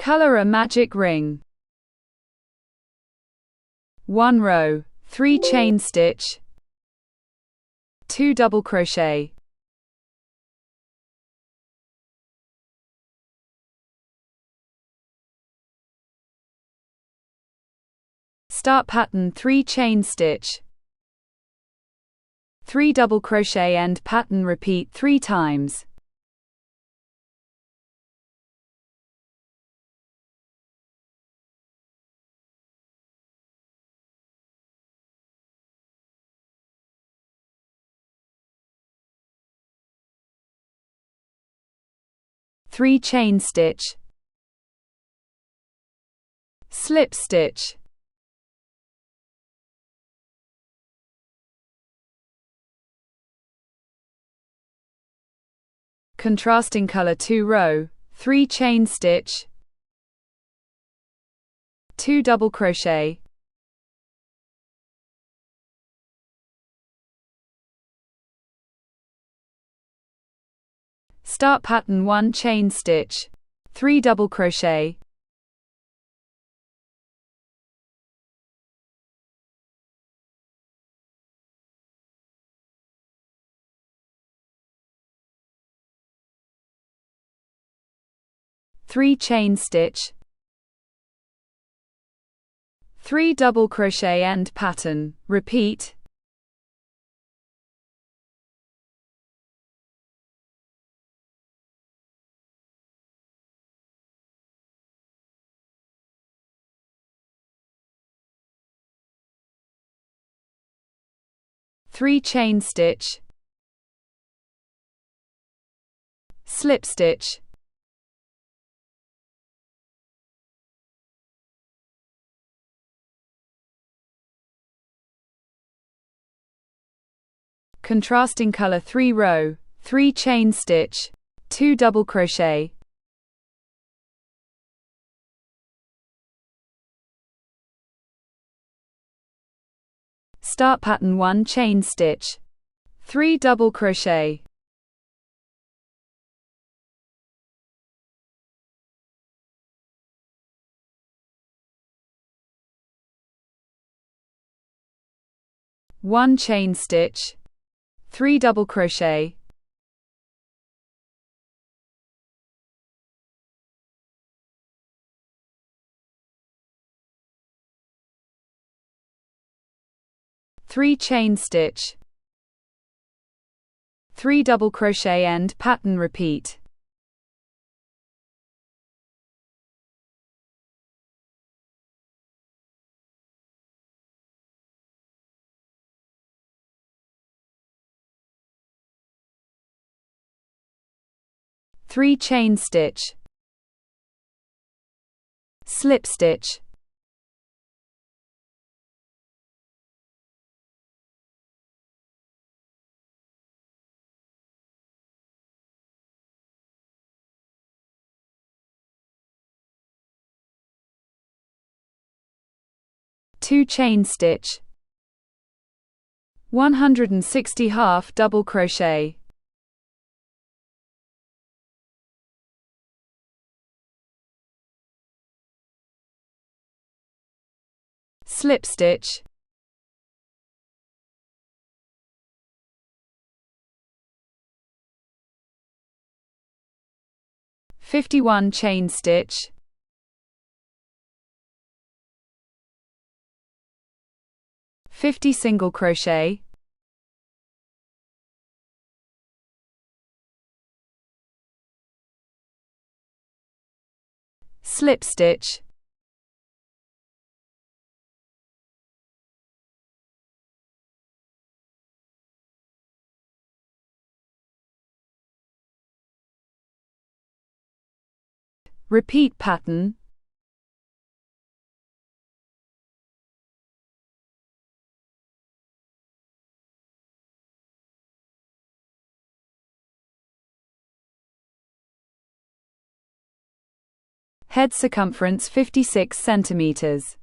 Color a magic ring. 1 row, 3 chain stitch, 2 double crochet. Start pattern 3 chain stitch, 3 double crochet, end pattern, repeat 3 times. Three chain stitch, slip stitch, contrasting color 2 row, 3 chain stitch, 2 double crochet, start pattern 1 chain stitch, 3 double crochet, three chain stitch, 3 double crochet, end pattern, repeat. Three chain stitch, slip stitch, contrasting color 3 row, 3 chain stitch, 2 double crochet, start pattern 1 chain stitch, 3 double crochet, one chain stitch, 3 double crochet, three chain stitch, 3 double crochet, end pattern, repeat. Three chain stitch, slip stitch, two chain stitch, 160 half double crochet, slip stitch, (51) chain stitch, (50) single crochet, slip stitch, repeat pattern. Head circumference 56 centimeters.